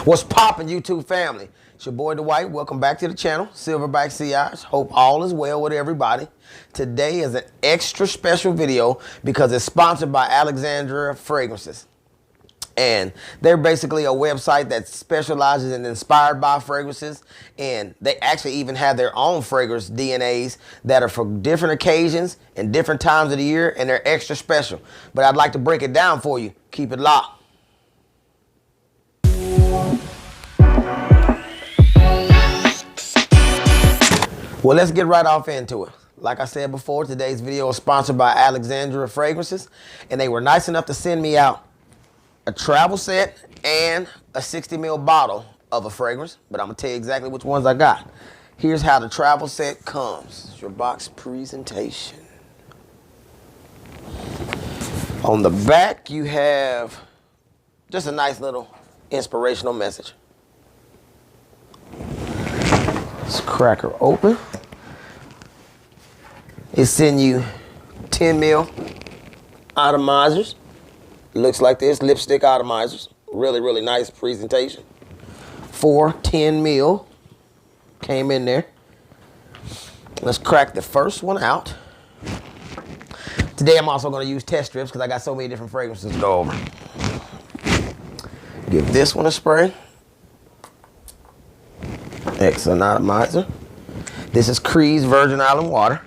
What's poppin', YouTube family? It's your boy Dwight. Welcome back to the channel, Silverback CIs. Hope all is well with everybody. Today is an extra special video because it's sponsored by Alexandria fragrances. And they're basically a website that specializes in inspired by fragrances, and they actually even have their own fragrance DNAs that are for different occasions and different times of the year, and they're extra special. But I'd like to break it down for you. Keep it locked. Well, let's get right off into it. Like I said before, today's video is sponsored by Alexandria fragrances, and they were nice enough to send me out a travel set and a 60 ml bottle of a fragrance, but I'm gonna tell you exactly which ones I got. Here's how the travel set comes. It's your box presentation. On the back, you have just a nice little inspirational message. Let's crack her open. It's sending you 10 ml atomizers. Looks like this, lipstick atomizers. Really, really nice presentation. 4 10 ml came in there. Let's crack the first one out. Today I'm also gonna use test strips because I got so many different fragrances to go over. Give this one a spray. Excellent atomizer. This is Creed's Virgin Island water.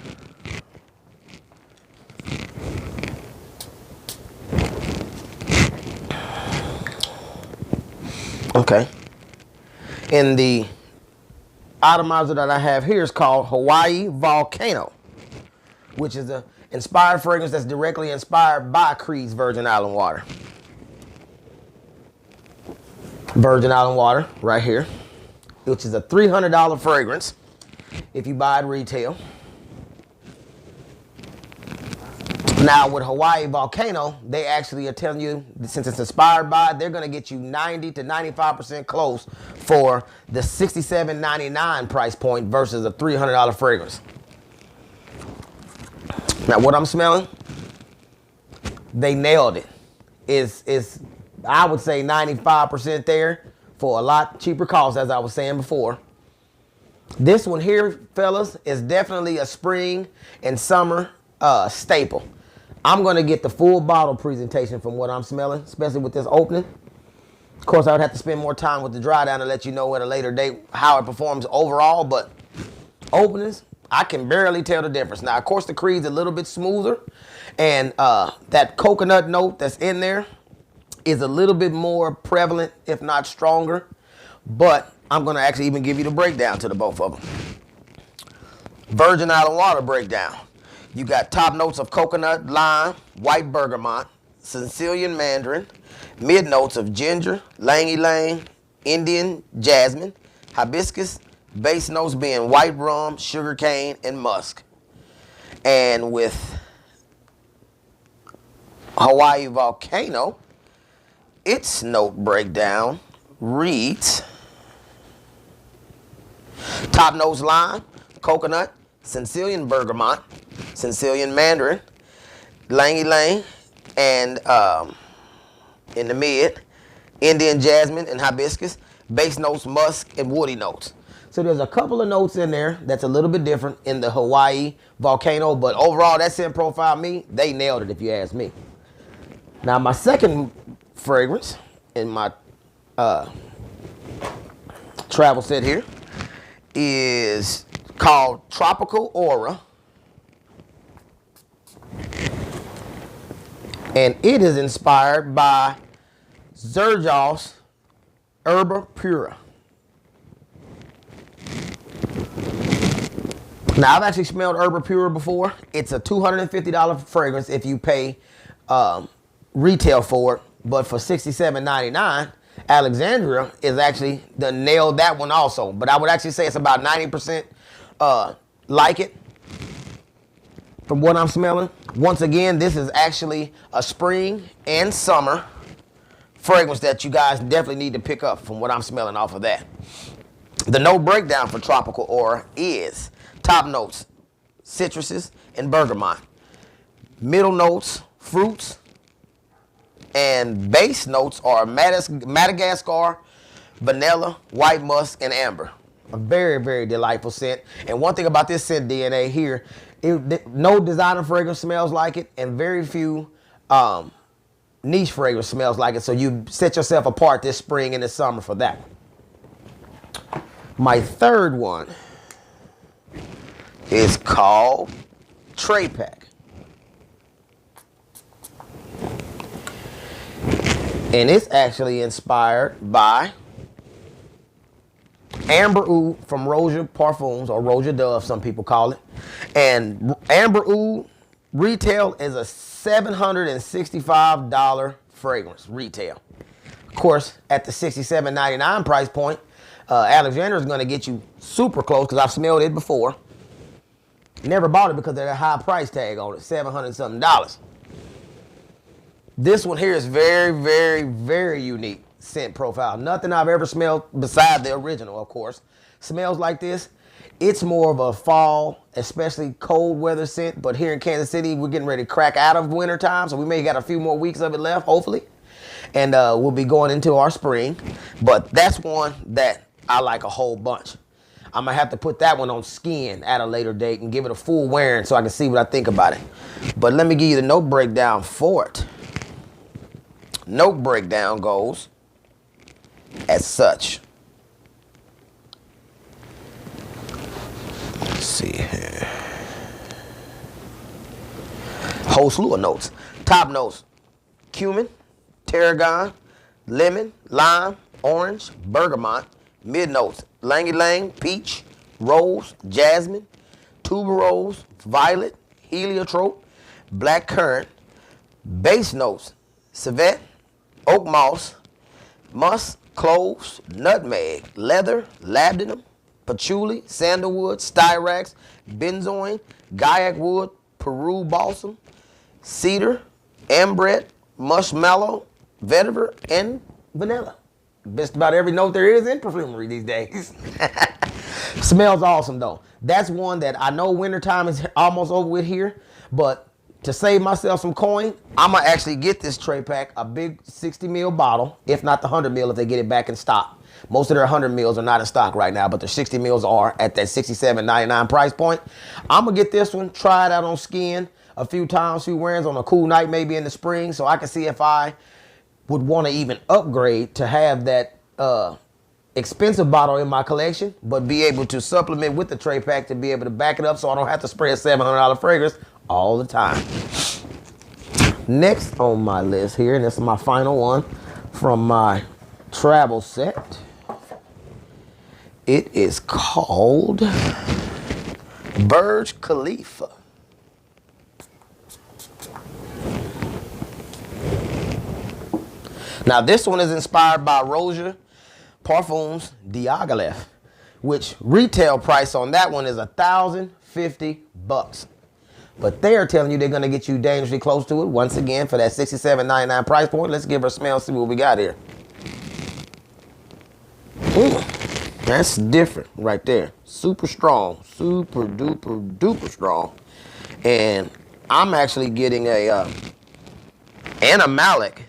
Okay. And the atomizer that I have here is called Hawaii Volcano, which is an inspired fragrance that's directly inspired by Creed's Virgin Island water. Virgin Island water right here, which is a $300 fragrance if you buy it retail. Now with Hawaii Volcano, they actually are telling you, since it's inspired by, they're gonna get you 90 to 95% close for the $67.99 price point versus a $300 fragrance. Now what I'm smelling, they nailed it. It's I would say 95% there for a lot cheaper cost, as I was saying before. This one here, fellas, is definitely a spring and summer staple. I'm gonna get the full bottle presentation from what I'm smelling, especially with this opening. Of course, I would have to spend more time with the dry down to let you know at a later date how it performs overall, but openings, I can barely tell the difference. Now, of course, the Creed's a little bit smoother, and that coconut note that's in there is a little bit more prevalent, if not stronger, but I'm gonna actually even give you the breakdown to the both of them. Virgin Island water breakdown. You got top notes of coconut, lime, white bergamot, Sicilian mandarin, mid notes of ginger, ylang-ylang, Indian jasmine, hibiscus, base notes being white rum, sugarcane, and musk. And with Hawaii Volcano, its note breakdown reads: top notes lime, coconut, Sicilian bergamot, Sicilian mandarin, ylang-ylang, and in the mid, Indian jasmine and hibiscus, base notes musk and woody notes. So there's a couple of notes in there that's a little bit different in the Hawaii Volcano, but overall that scent profile, they nailed it if you ask me. Now my second fragrance in my travel set here is called Tropical Aura, and it is inspired by Xerjoff's Herba Pura. Now I've actually smelled Herba Pura before. It's a $250 fragrance if you pay retail for it, but for $67.99, Alexandria is actually nailed that one also. But I would actually say it's about 90% like it from what I'm smelling. Once again, this is actually a spring and summer fragrance that you guys definitely need to pick up from what I'm smelling off of that. The note breakdown for Tropical Aura is top notes, citruses, and bergamot. Middle notes, fruits, and base notes are Madagascar, vanilla, white musk, and amber. A very, very delightful scent. And one thing about this scent DNA here, no designer fragrance smells like it, and very few niche fragrance smells like it. So you set yourself apart this spring and this summer for that. My third one is called Tray Pack. And it's actually inspired by Amber Oud from Roja Parfums, or Roja Dove, some people call it. And Amber Oud retail is a $765 fragrance retail. Of course, at the $67.99 price point, Alexandria is going to get you super close because I've smelled it before. Never bought it because of that high price tag on it, $700 something. This one here is very, very, very unique scent profile. Nothing I've ever smelled besides the original, of course, smells like this. It's more of a fall, especially cold weather scent. But here in Kansas City, we're getting ready to crack out of winter time, so we may got a few more weeks of it left, hopefully. And we'll be going into our spring. But that's one that I like a whole bunch. I'm going to have to put that one on skin at a later date and give it a full wearing so I can see what I think about it. But let me give you the note breakdown for it. Note breakdown goes as such. Let's see here. Whole slew of notes. Top notes: cumin, tarragon, lemon, lime, orange, bergamot. Mid notes: ylang ylang, peach, rose, jasmine, tuberose, violet, heliotrope, black currant. Base notes: civet, oak moss, musk, cloves, nutmeg, leather, labdanum, patchouli, sandalwood, styrax, benzoin, gaiac wood, Peru balsam, cedar, ambret, marshmallow, vetiver, and vanilla. Best about every note there is in perfumery these days. Smells awesome though. That's one that I know wintertime is almost over with here, but to save myself some coin, I'm gonna actually get this Tray Pack, a big 60 ml bottle, if not the 100 ml if they get it back in stock. Most of their 100 mls are not in stock right now, but the 60 mls are at that $67.99 price point. I'm gonna get this one, try it out on skin a few times, few wearings on a cool night, maybe in the spring, so I can see if I would want to even upgrade to have that expensive bottle in my collection, but be able to supplement with the Tray Pack to be able to back it up so I don't have to spray a $700 fragrance all the time. Next on my list here, and this is my final one from my travel set. It is called Burj Khalifa. Now this one is inspired by Roja Parfums Diaghilev, which retail price on that one is $1,050. But they are telling you they're gonna get you dangerously close to it once again for that $67.99 price point. Let's give her a smell, see what we got here. That's different right there. Super strong, super duper duper strong. And I'm actually getting a animalic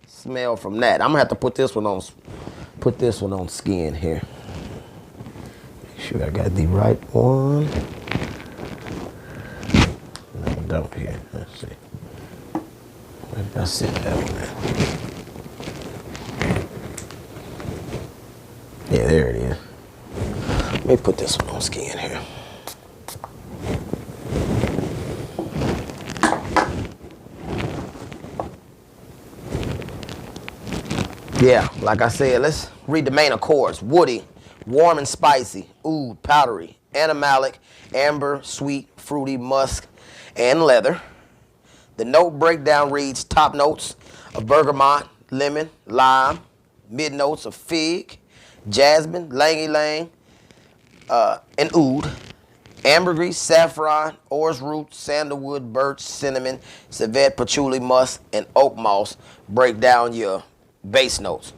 smell from that. I'm gonna have to put this one on skin here. Make sure I got the right one. No, I don't here. Let's see. Where did I sit that one at? Yeah, there it is. Let me put this one on skin here. Yeah, like I said, let's read the main accords. Woody, warm and spicy, oud, powdery, animalic, amber, sweet, fruity, musk, and leather. The note breakdown reads: top notes of bergamot, lemon, lime, mid notes of fig, jasmine, ylang ylang, and oud, ambergris, saffron, orris root, sandalwood, birch, cinnamon, civet, patchouli, musk, and oak moss break down your base notes.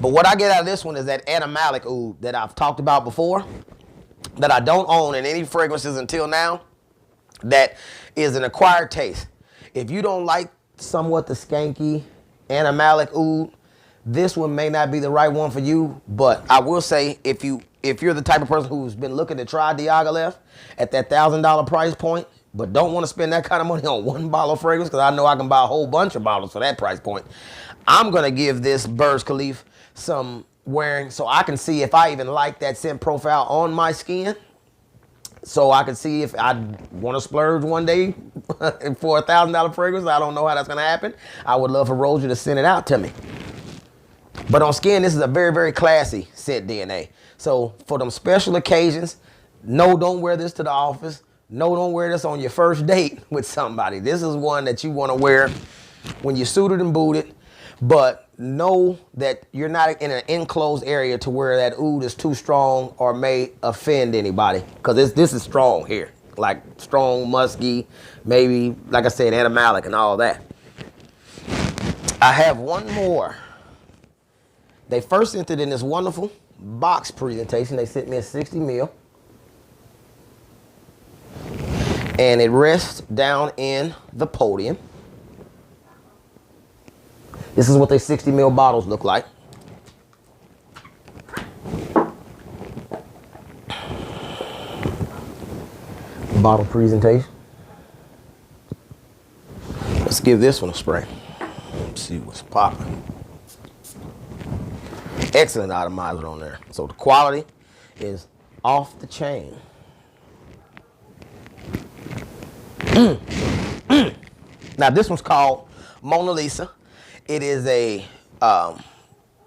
But what I get out of this one is that animalic oud that I've talked about before, that I don't own in any fragrances until now, that is an acquired taste. If you don't like somewhat the skanky animalic oud, this one may not be the right one for you, but I will say if you're the type of person who's been looking to try Diaghilev at that $1,000 price point, but don't want to spend that kind of money on one bottle of fragrance, because I know I can buy a whole bunch of bottles for that price point, I'm going to give this Burj Khalifa some wearing so I can see if I even like that scent profile on my skin. So I can see if I want to splurge one day for $1,000 fragrance. I don't know how that's going to happen. I would love for Roger to send it out to me. But on skin, this is a very, very classy scent DNA. So for them special occasions, no, don't wear this to the office. No, don't wear this on your first date with somebody. This is one that you want to wear when you're suited and booted. But know that you're not in an enclosed area to where that oud is too strong or may offend anybody. Because this is strong here. Like strong, musky, maybe, like I said, animalic and all that. I have one more. They first sent it in this wonderful box presentation. They sent me a 60 ml. And it rests down in the podium. This is what their 60 ml bottles look like. Bottle presentation. Let's give this one a spray. Let's see what's popping. Excellent atomizer on there. So the quality is off the chain. Now this one's called Mona Lisa. It is a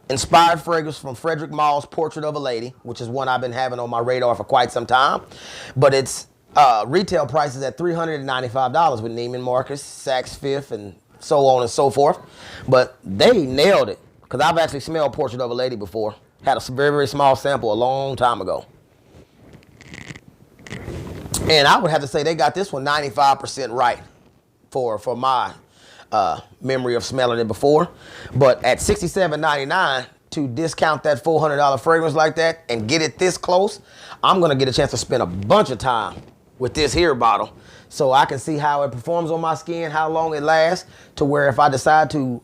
inspired fragrance from Frederick Maull's Portrait of a Lady, which is one I've been having on my radar for quite some time. But its retail price is at $395 with Neiman Marcus, Saks Fifth, and so on and so forth. But they nailed it, because I've actually smelled Portrait of a Lady before. Had a very, very small sample a long time ago. And I would have to say they got this one 95% right for my memory of smelling it before. But at $67.99, to discount that $400 fragrance like that and get it this close, I'm going to get a chance to spend a bunch of time with this here bottle so I can see how it performs on my skin, how long it lasts, to where if I decide to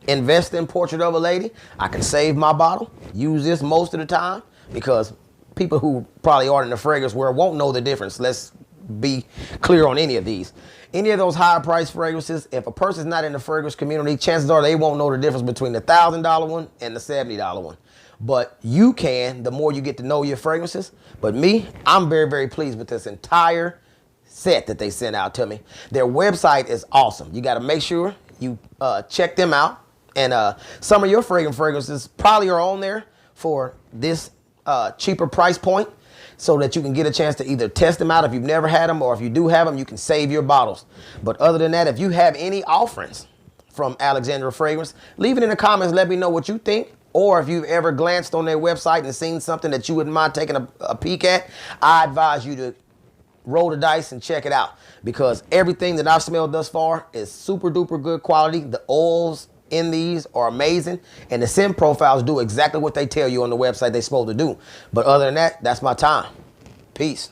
invest in Portrait of a Lady, I can save my bottle, use this most of the time, because people who probably aren't in the fragrance world won't know the difference. Let's be clear on any of these. Any of those higher price fragrances, if a person's not in the fragrance community, chances are they won't know the difference between the $1,000 one and the $70 one. But you can, the more you get to know your fragrances. But me, I'm very, very pleased with this entire set that they sent out to me. Their website is awesome. You got to make sure you check them out. And some of your fragrances probably are on there for this cheaper price point, so that you can get a chance to either test them out if you've never had them, or if you do have them, you can save your bottles. But other than that, if you have any offerings from Alexandria Fragrance, leave it in the comments. Let me know what you think. Or if you've ever glanced on their website and seen something that you wouldn't mind taking a peek at, I advise you to roll the dice and check it out, because everything that I've smelled thus far is super duper good quality. The oils in these are amazing, and the scent profiles do exactly what they tell you on the website they're supposed to do. But other than that, that's my time. Peace.